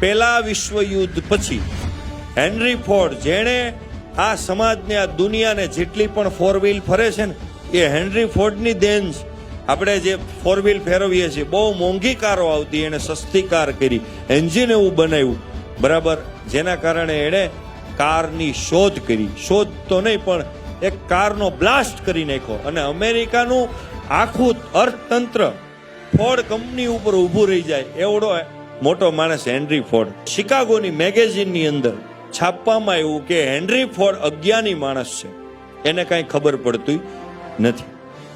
પહેલા વિશ્વયુદ્ધ પછી હેનરી ફોર્ડ, જેણે આ સમાજને, આ દુનિયાને જેટલી પણ ફોર વ્હીલ ફરે છે ને, એ હેનરી ફોર્ડની દેન છે. આપણે જે ફોર વ્હીલ ફેરવીએ છીએ, બહુ મોંઘી કારો આવતી, એને સસ્તી કાર કરી, એન્જિન એવું બનાવ્યું, બરાબર, જેના કારણે એણે કારની શોધ કરી. શોધ તો નહીં, પણ એક કારનો બ્લાસ્ટ કરી નાખ્યો, અને અમેરિકાનું આખું અર્થતંત્ર ફોર્ડ કંપની ઉપર ઊભું રહી જાય એવડો મોટો માણસ હેનરી ફોર્ડ. શિકાગોની મેગેઝિનની અંદર છાપવામાં આવ્યું કે હેનરી ફોર્ડ અજ્ઞાની માણસ છે, એને કાંઈ ખબર પડતી નથી.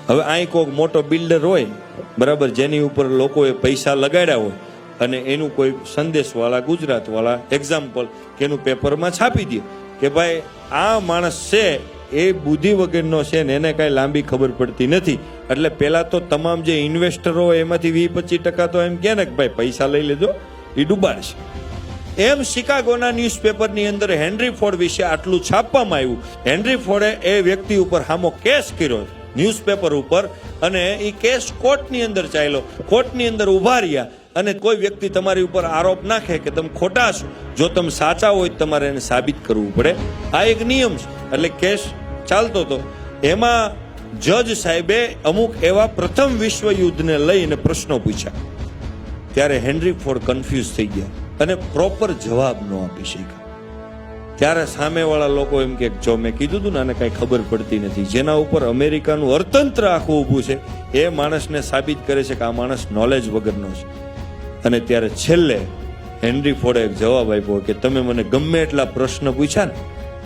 હવે અહીં કોઈક મોટો બિલ્ડર હોય, બરાબર, જેની ઉપર લોકોએ પૈસા લગાડ્યા હોય, અને એનું કોઈ સંદેશવાળા, ગુજરાતવાળા એક્ઝામ્પલ કે એનું પેપરમાં છાપી દે કે ભાઈ આ માણસ છે એ બુદ્ધિ વગરનો છે ને એને કાંઈ લાંબી ખબર પડતી નથી. એટલે પહેલાં તો તમામ જે ઇન્વેસ્ટરો હોય એમાંથી 20-25% તો એમ કહે ને કે ભાઈ પૈસા લઈ લેજો, એ ડૂબાડશે. એમ શિકાગોના ન્યૂઝપેપરની અંદર હેનરી ફોર્ડ વિશે આટલું છાપવામાં આવ્યું. હેનરી ફોર્ડે એ વ્યક્તિ ઉપર સામો કેસ કર્યો ન્યૂઝપેપર ઉપર, અને એ કેસ કોર્ટની અંદર ચાલ્યો. કોર્ટની અંદર ઉભા રહ્યા, અને કોઈ વ્યક્તિ તમારી ઉપર આરોપ નાખે કે તમે ખોટા છો, જો તમે સાચા હોય તમારે એને સાબિત કરવું પડે. આ એક નિયમ છે. એટલે કેસ ચાલતો હતો. એમાં જજ સાહેબે અમુક એવા પ્રથમ વિશ્વયુદ્ધને લઈને પ્રશ્નો પૂછ્યા. ત્યારે હેનરી ફોર્ડ કન્ફ્યુઝ થઈ ગયા અને પ્રોપર જવાબ ન આપી શક્યા. ત્યારે સામેવાળા લોકો એમ કે જો મેં કીધું હતું ને આને કાંઈ ખબર પડતી નથી, જેના ઉપર અમેરિકાનું અર્થતંત્ર આખું ઊભું છે, એ માણસને સાબિત કરે છે કે આ માણસ નોલેજ વગરનો છે. અને ત્યારે છેલ્લે હેનરી ફોર્ડે એક જવાબ આપ્યો કે તમે મને ગમે એટલા પ્રશ્ન પૂછ્યા ને,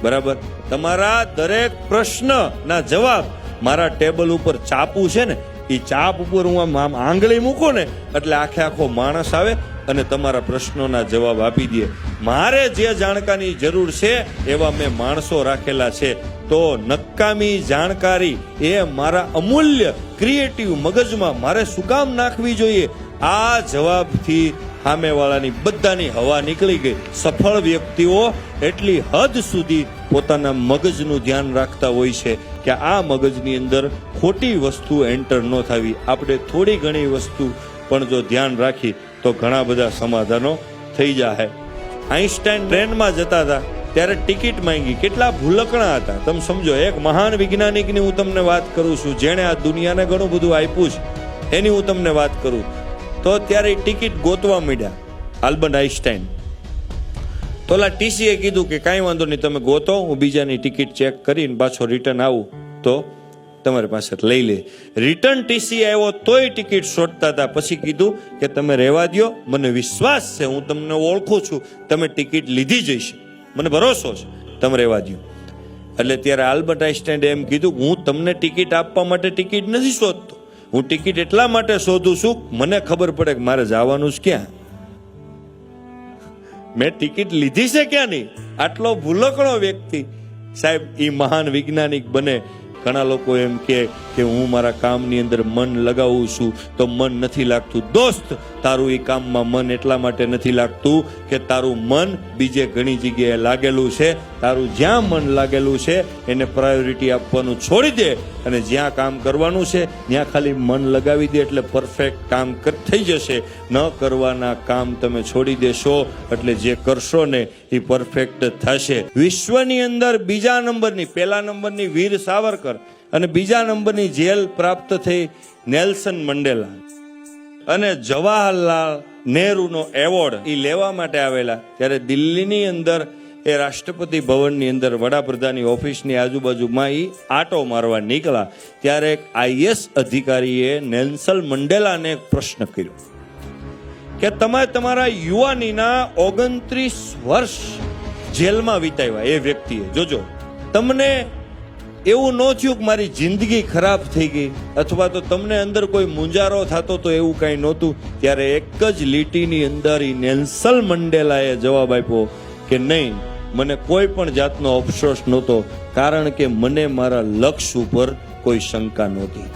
બરાબર, તમારા દરેક પ્રશ્નના જવાબ મારા ટેબલ ઉપર ચાપુ છે ને, એ ચાપ ઉપર હું આમ આંગળી મૂકું ને એટલે આખો માણસ આવે અને તમારા પ્રશ્નોના જવાબ આપી દે. મારે જે જાણકારીની જરૂર છે એવા મેં માણસો રાખેલા છે. તો નકામી જાણકારી એ મારા અમૂલ્ય ક્રિએટિવ મગજમાં મારે શું કામ નાખવી જોઈએ? આ જવાબથી સામેવાળાની બધાની હવા નીકળી ગઈ. સફળ વ્યક્તિઓ એટલી હદ સુધી પોતાના મગજનું ધ્યાન રાખતા હોય છે કે આ મગજની અંદર ખોટી વસ્તુ એન્ટર ન થવી. આપણે થોડી ઘણી વસ્તુ પણ જો ધ્યાન રાખી તો ઘણા બધા સમાધાનો થઈ જાય. આઈન્સ્ટાઈન ટ્રેનમાં જતા હતા ત્યારે ટિકિટ માંગી. કેટલા ભૂલકણા હતા તમે સમજો. એક મહાન વૈજ્ઞાનિકની હું તમને વાત કરું છું, જેણે આ દુનિયાને ઘણું બધું આપ્યું છે, એની હું તમને વાત કરું. તો ત્યારે ટિકિટ ગોતવા માંડ્યા આલ્બર્ટ આઈન્સ્ટાઈન. તો ઓલા ટીસીએ કીધું કે કાંઈ વાંધો નહીં, તમે ગોતો, હું બીજાની ટિકિટ ચેક કરીને પાછો રિટર્ન આવું તો તમારી પાસે લઈ લે. રિટર્ન ટીસી આવ્યો તોય ટિકિટ શોધતા હતા. પછી કીધું કે તમે રહેવા દો, મને વિશ્વાસ છે, હું તમને ઓળખું છું, તમે ટિકિટ લીધી જઈશ, મને ભરોસો છે, તમે રહેવા દો. એટલે ત્યારે આલ્બર્ટ આઈન્સ્ટાઈને એમ કીધું હું તમને ટિકિટ આપવા માટે ટિકિટ નથી શોધતો, હું ટિકિટ એટલા માટે શોધું છું મને ખબર પડે કે મારે જવાનું છે ક્યાં, મેં ટિકિટ લીધી છે ક્યાં નહીં. આટલો ભૂલકણો વ્યક્તિ સાહેબ એ મહાન વૈજ્ઞાનિક બને. ઘણા લોકો એમ કે હું મારા કામની અંદર મન લગાવું છું તો મન નથી લાગતું. દોસ્ત, તારું એ કામમાં મન એટલા માટે નથી લાગતું કે તારું મન બીજે ઘણી જગ્યાએ લાગેલું છે. તારું જ્યાં મન લાગેલું છે એને પ્રાયોરિટી આપવાનું છોડી દે, અને જ્યાં કામ કરવાનું છે ત્યાં ખાલી મન લગાવી દે એટલે પરફેક્ટ કામ થઈ જશે. ન કરવાના કામ તમે છોડી દેશો એટલે જે કરશો ને એ પરફેક્ટ થશે. વિશ્વની અંદર બીજા નંબરની, પહેલા નંબરની વીર સાવરકર અને બીજા નંબરની જેલ પ્રાપ્ત થઈ નેલ્સન મંડેલા, અને જવાહરલાલ નહેરુનો એવોર્ડ એ લેવા માટે આવેલા. ત્યારે દિલ્હીની અંદર એ રાષ્ટ્રપતિ ભવનની અંદર વડાપ્રધાનની ઓફિસની આજુબાજુમાં એ આટો મારવા નીકળ્યા. ત્યારે એક આઈએસ અધિકારીએ નેલ્સન મંડેલાને એક પ્રશ્ન કર્યો કે તમે તમારા યુવાનીના 29 વર્ષ જેલમાં વિતાવ્યા. એ વ્યક્તિએ, જોજો, તમને એવું ન થયું કે મારી જિંદગી ખરાબ થઈ ગઈ, અથવા તો તમને અંદર કોઈ મુંજારો થતો તો એવું કાંઈ નહોતું. ત્યારે એક જ લીટીની અંદર નેલ્સન મંડેલાએ જવાબ આપ્યો કે નહીં, મને કોઈ પણ જાતનો અફસોસ નહોતો, કારણ કે મને મારા લક્ષ્ય ઉપર કોઈ શંકા નહોતી.